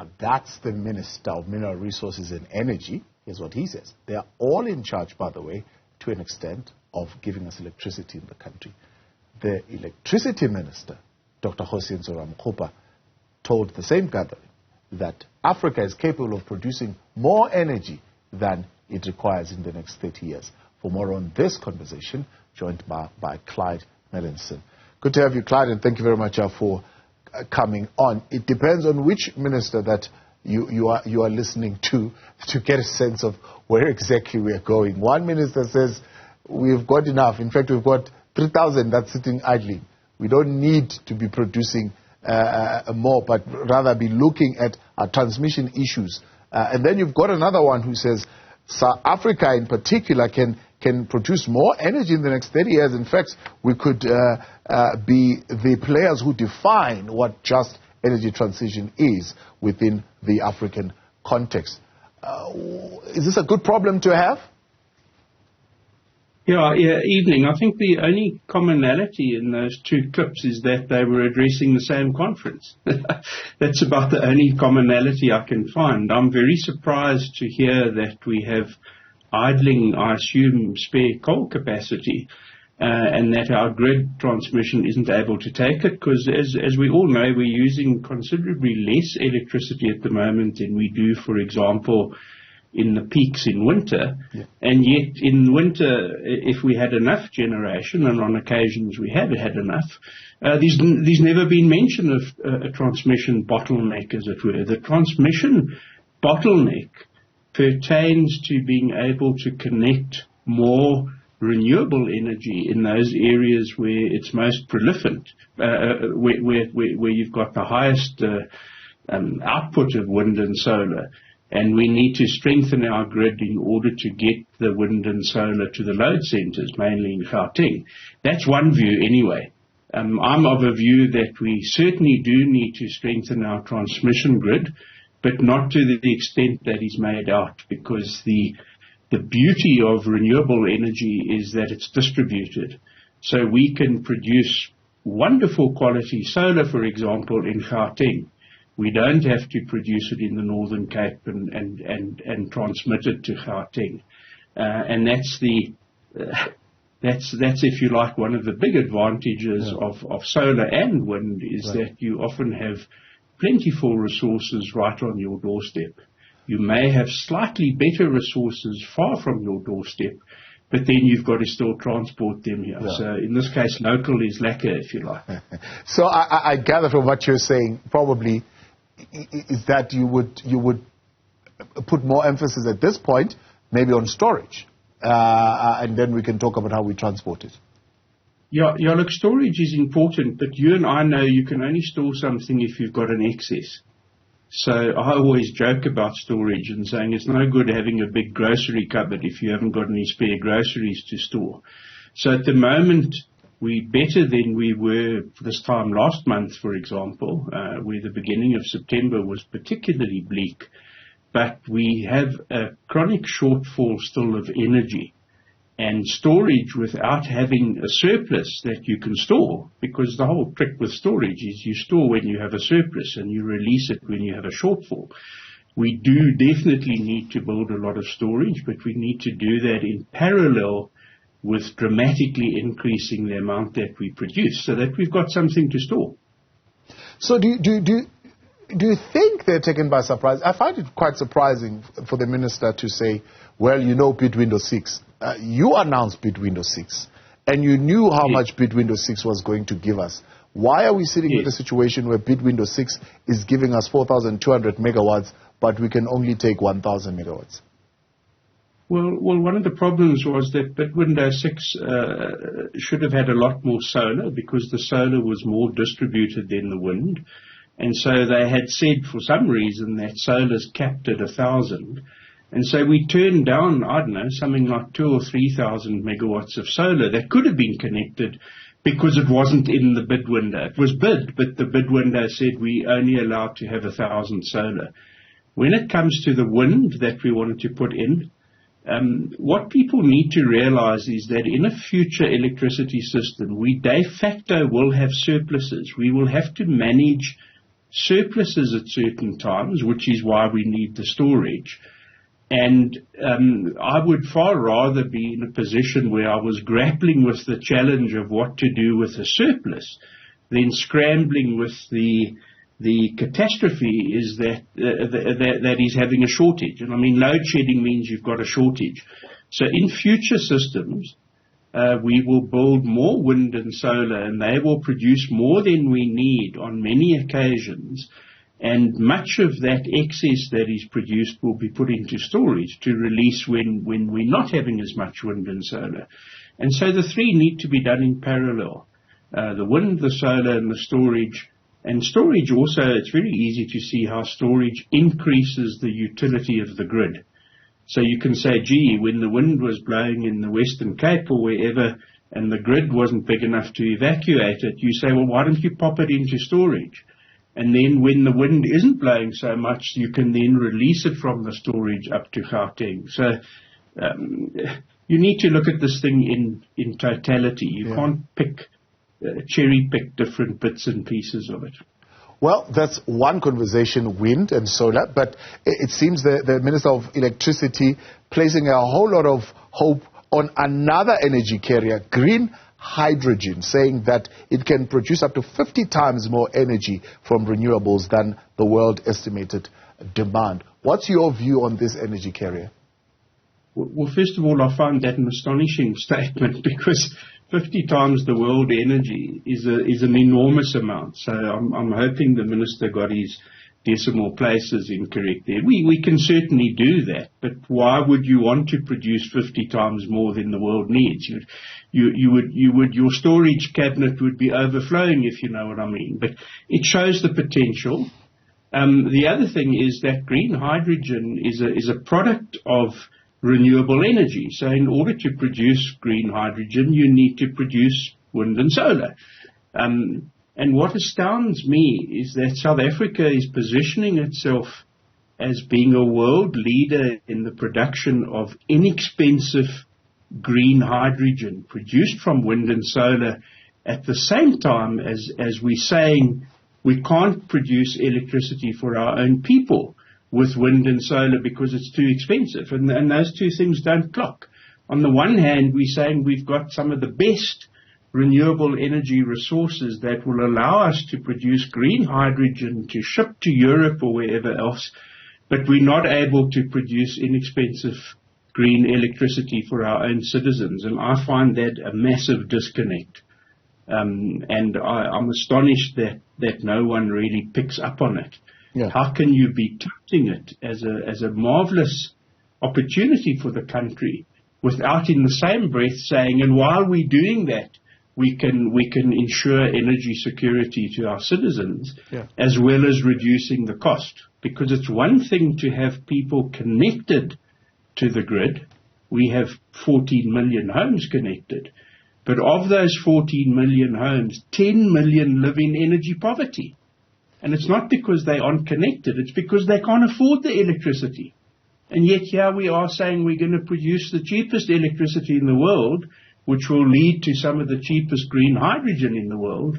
Now, that's the Minister of Mineral Resources and Energy. Here's what he says. They are all in charge, by the way, to an extent, of giving us electricity in the country. The Electricity Minister, Dr. Kgosientsho Ramokgopa, told the same gathering that Africa is capable of producing more energy than it requires in the next 30 years. For more on this conversation, joined by Clyde Mallinson. Good to have you, Clyde, and thank you very much for coming on. It depends on which minister that you are listening to get a sense of where exactly we are going. One minister says we've got enough. In fact, we've got 3,000 that's sitting idling. We don't need to be producing more, but rather be looking at our transmission issues. And then you've got another one who says South Africa in particular can produce more energy in the next 30 years. In fact, we could be the players who define what just energy transition is within the African context. Is this a good problem to have? Yeah, evening. I think the only commonality in those two clips is that they were addressing the same conference. That's about the only commonality I can find. I'm very surprised to hear that we have idling, I assume, spare coal capacity, and that our grid transmission isn't able to take it, because as we all know, we're using considerably less electricity at the moment than we do, for example, in the peaks in winter. Yeah. And yet in winter, if we had enough generation, and on occasions we have had enough, there's never been mention of a transmission bottleneck, as it were. The transmission bottleneck pertains to being able to connect more renewable energy in those areas where it's most prolific, where you've got the highest output of wind and solar. And we need to strengthen our grid in order to get the wind and solar to the load centres, mainly in Gauteng. That's one view anyway. I'm of a view that we certainly do need to strengthen our transmission grid, but not to the extent that is made out, because the beauty of renewable energy is that it's distributed. So we can produce wonderful quality solar, for example, in Gauteng. We don't have to produce it in the Northern Cape and transmit it to Gauteng. And that's if you like, one of the big advantages of solar and wind is that you often have plentiful resources right on your doorstep. You may have slightly better resources far from your doorstep, but then you've got to still transport them here. Yeah. So in this case, local is lekker, if you like. So I gather from what you're saying, probably, is that you would put more emphasis at this point, maybe on storage, and then we can talk about how we transport it. Yeah, look, storage is important, but you and I know you can only store something if you've got an excess. So I always joke about storage and saying it's no good having a big grocery cupboard if you haven't got any spare groceries to store. So at the moment, we're better than we were this time last month, for example, where the beginning of September was particularly bleak. But we have a chronic shortfall still of energy. And storage without having a surplus that you can store, because the whole trick with storage is you store when you have a surplus and you release it when you have a shortfall. We do definitely need to build a lot of storage, but we need to do that in parallel with dramatically increasing the amount that we produce so that we've got something to store. So do you think they're taken by surprise? I find it quite surprising for the minister to say, well, you know, bid window 6. You announced bid window 6, and you knew how much bid window 6 was going to give us. Why are we sitting with a situation where bid window 6 is giving us 4,200 megawatts, but we can only take 1,000 megawatts? Well, one of the problems was that bid window 6 should have had a lot more solar, because the solar was more distributed than the wind. And so they had said for some reason that solar's capped at 1,000. And so we turned down, I don't know, something like 2,000 or 3,000 megawatts of solar that could have been connected because it wasn't in the bid window. It was bid, but the bid window said we only allowed to have 1,000 solar. When it comes to the wind that we wanted to put in, what people need to realize is that in a future electricity system, we de facto will have surpluses. We will have to manage surpluses at certain times, which is why we need the storage. And I would far rather be in a position where I was grappling with the challenge of what to do with a surplus than scrambling with the catastrophe is that is having a shortage. And I mean, load shedding means you've got a shortage. So in future systems, we will build more wind and solar, and they will produce more than we need on many occasions. And much of that excess that is produced will be put into storage to release when we're not having as much wind and solar. And so the three need to be done in parallel. The wind, the solar, and the storage. And storage also, it's very easy to see how storage increases the utility of the grid. So you can say, gee, when the wind was blowing in the Western Cape or wherever, and the grid wasn't big enough to evacuate it, you say, well, why don't you pop it into storage? And then when the wind isn't blowing so much, you can then release it from the storage up to Gauteng. So you need to look at this thing in totality. You can't cherry pick different bits and pieces of it. Well, that's one conversation, wind and solar, but it seems the Minister of Electricity placing a whole lot of hope on another energy carrier, green hydrogen, saying that it can produce up to 50 times more energy from renewables than the world estimated demand. What's your view on this energy carrier? Well, first of all, I find that an astonishing statement because 50 times the world energy is an enormous amount. So I'm hoping the minister got his decimal places incorrect there. We can certainly do that, but why would you want to produce 50 times more than the world needs? Your storage cabinet would be overflowing, if you know what I mean. But it shows the potential. The other thing is that green hydrogen is a product of renewable energy. So in order to produce green hydrogen, you need to produce wind and solar. And what astounds me is that South Africa is positioning itself as being a world leader in the production of inexpensive green hydrogen produced from wind and solar at the same time as we're saying we can't produce electricity for our own people with wind and solar because it's too expensive. And those two things don't clock. On the one hand, we're saying we've got some of the best renewable energy resources that will allow us to produce green hydrogen to ship to Europe or wherever else, but we're not able to produce inexpensive green electricity for our own citizens. And I find that a massive disconnect. And I'm astonished that no one really picks up on it. Yeah. How can you be touting it as a marvelous opportunity for the country without in the same breath saying, and while we're doing that, we can ensure energy security to our citizens, as well as reducing the cost. Because it's one thing to have people connected to the grid. We have 14 million homes connected. But of those 14 million homes, 10 million live in energy poverty. And it's not because they aren't connected, it's because they can't afford the electricity. And yet here we are saying we're going to produce the cheapest electricity in the world, which will lead to some of the cheapest green hydrogen in the world.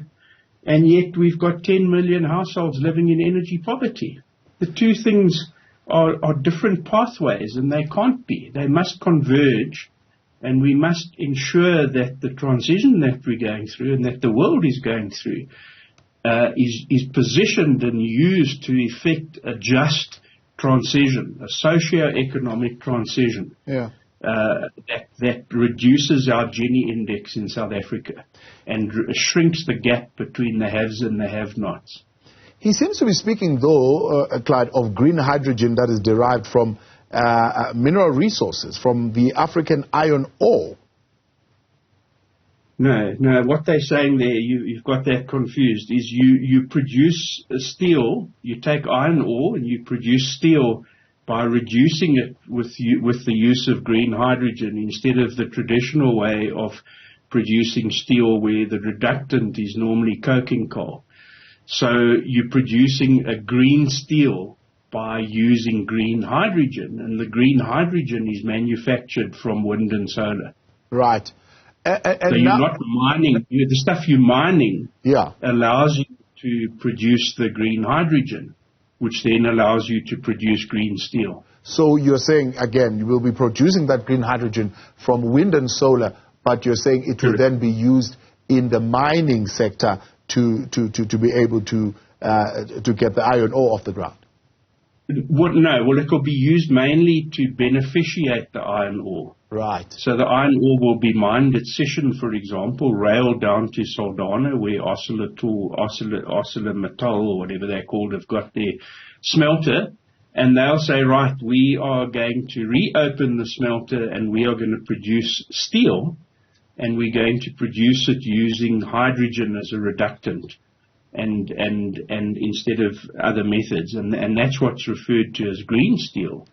And yet we've got 10 million households living in energy poverty. The two things are different pathways, and they can't be. They must converge, and we must ensure that the transition that we're going through and that the world is going through is positioned and used to effect a just transition, a socio-economic transition. Yeah. That reduces our Gini index in South Africa and shrinks the gap between the haves and the have-nots. He seems to be speaking, though, Clyde, of green hydrogen that is derived from mineral resources, from the African iron ore. No, what they're saying there, you've got that confused, is you produce steel, you take iron ore and you produce steel by reducing it with the use of green hydrogen instead of the traditional way of producing steel where the reductant is normally coking coal. So you're producing a green steel by using green hydrogen, and the green hydrogen is manufactured from wind and solar. Right. So you're not mining, the stuff you're mining allows you to produce the green hydrogen, which then allows you to produce green steel. So you're saying, again, you will be producing that green hydrogen from wind and solar, but you're saying it will then be used in the mining sector to be able to get the iron ore off the ground? Well, it will be used mainly to beneficiate the iron ore. Right. So the iron ore will be mined at Sishen, for example, railed down to Saldanha, where ArcelorMittal, or whatever they're called, have got their smelter. And they'll say, right, we are going to reopen the smelter and we are going to produce steel, and we're going to produce it using hydrogen as a reductant and instead of other methods. And that's what's referred to as green steel.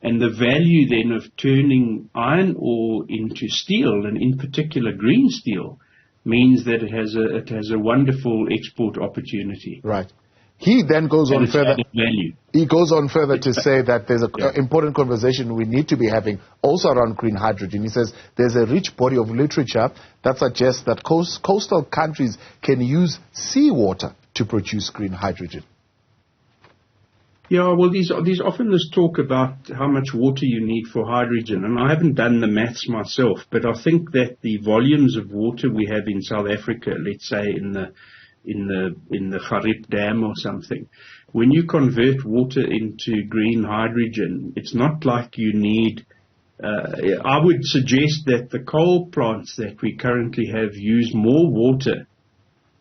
And the value then of turning iron ore into steel, and in particular green steel, means that it has a wonderful export opportunity. Right. He then goes on further. He goes on further to say that there's an important conversation we need to be having also around green hydrogen. He says there's a rich body of literature that suggests that coastal countries can use seawater to produce green hydrogen. Yeah, well, there's often this talk about how much water you need for hydrogen, and I haven't done the maths myself, but I think that the volumes of water we have in South Africa, let's say in the Garib Dam or something, when you convert water into green hydrogen, it's not like you need. I would suggest that the coal plants that we currently have use more water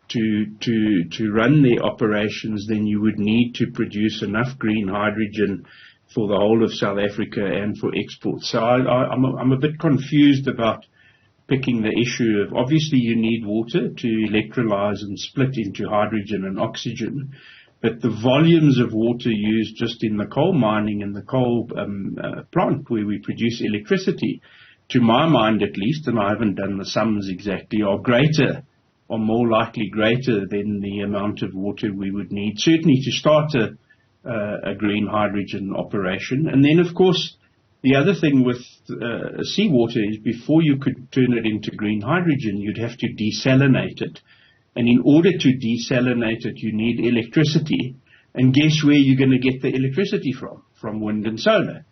to run their operations than you would need to produce enough green hydrogen for the whole of South Africa and for export. So I'm a bit confused about picking the issue of, obviously you need water to electrolyze and split into hydrogen and oxygen, but the volumes of water used just in the coal mining and the coal plant where we produce electricity, to my mind at least, and I haven't done the sums exactly, are more likely greater than the amount of water we would need, certainly to start a green hydrogen operation. And then, of course, the other thing with seawater is before you could turn it into green hydrogen, you'd have to desalinate it. And in order to desalinate it, you need electricity. And guess where you're going to get the electricity from? From wind and solar.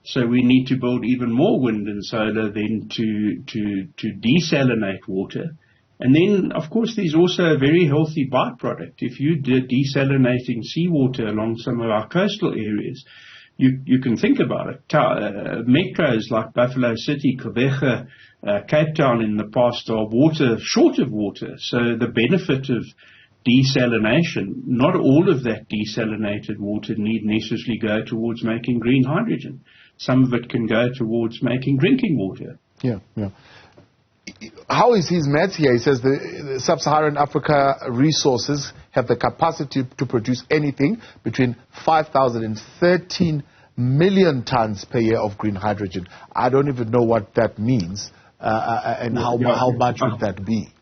So we need to build even more wind and solar then to desalinate water. And then, of course, there's also a very healthy byproduct. If you did desalinating seawater along some of our coastal areas, you can think about it. Metros like Buffalo City, Quebec, Cape Town in the past are short of water. So the benefit of desalination, not all of that desalinated water need necessarily go towards making green hydrogen. Some of it can go towards making drinking water. Yeah. How is his maths here? He says the sub-Saharan Africa resources have the capacity to produce anything between 5,000 and 13 million tons per year of green hydrogen. I don't even know what that means, and how much would that be?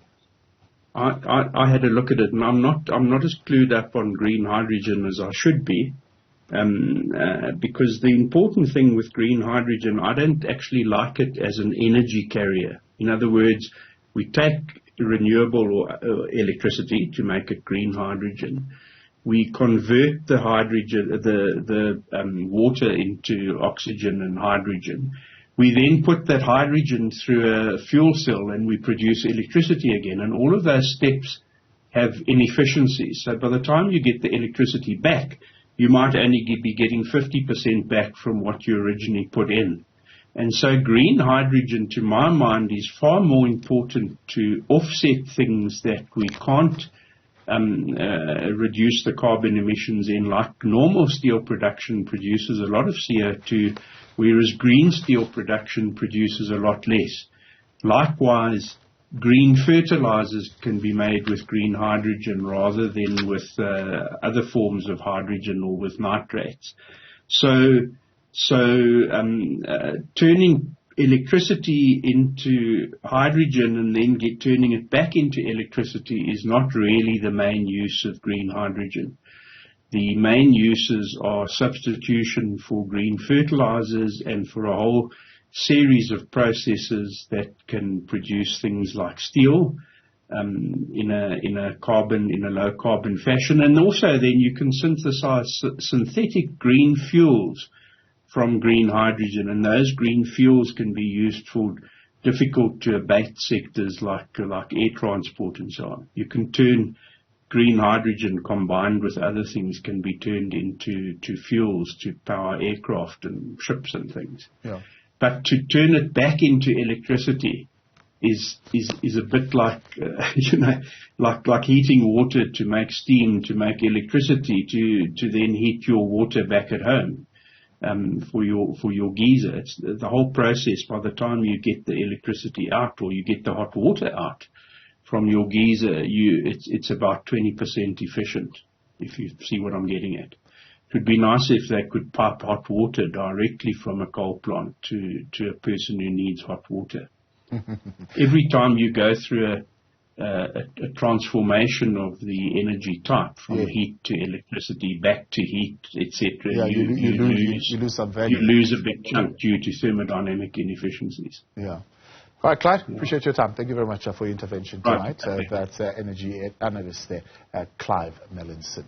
I had a look at it, and I'm not as clued up on green hydrogen as I should be, because the important thing with green hydrogen, I don't actually like it as an energy carrier. In other words, we take renewable electricity to make it green hydrogen. We convert the hydrogen, the water into oxygen and hydrogen. We then put that hydrogen through a fuel cell and we produce electricity again. And all of those steps have inefficiencies. So by the time you get the electricity back, you might only be getting 50% back from what you originally put in. And so green hydrogen, to my mind, is far more important to offset things that we can't reduce the carbon emissions in, like normal steel production produces a lot of CO2, whereas green steel production produces a lot less. Likewise, green fertilizers can be made with green hydrogen rather than with other forms of hydrogen or with nitrates. So turning electricity into hydrogen and then turning it back into electricity is not really the main use of green hydrogen. The main uses are substitution for green fertilizers and for a whole series of processes that can produce things like steel, in a low carbon fashion. And also then you can synthesize synthetic green fuels from green hydrogen, and those green fuels can be used for difficult to abate sectors like air transport and so on. You can turn green hydrogen combined with other things can be turned into fuels to power aircraft and ships and things. Yeah. But to turn it back into electricity is a bit like like heating water to make steam, to make electricity, to then heat your water back at home for your geyser. It's the whole process. By the time you get the electricity out or you get the hot water out from your geyser, it's about 20% efficient, if you see what I'm getting at. It would be nice if they could pipe hot water directly from a coal plant to a person who needs hot water. Every time you go through a transformation of the energy type from heat to electricity back to heat, etc., you lose some value. You lose a big chunk due to thermodynamic inefficiencies. Yeah. All right, Clyde, appreciate your time. Thank you very much for your intervention tonight. Right. That's energy analyst there, Clyde Mallinson.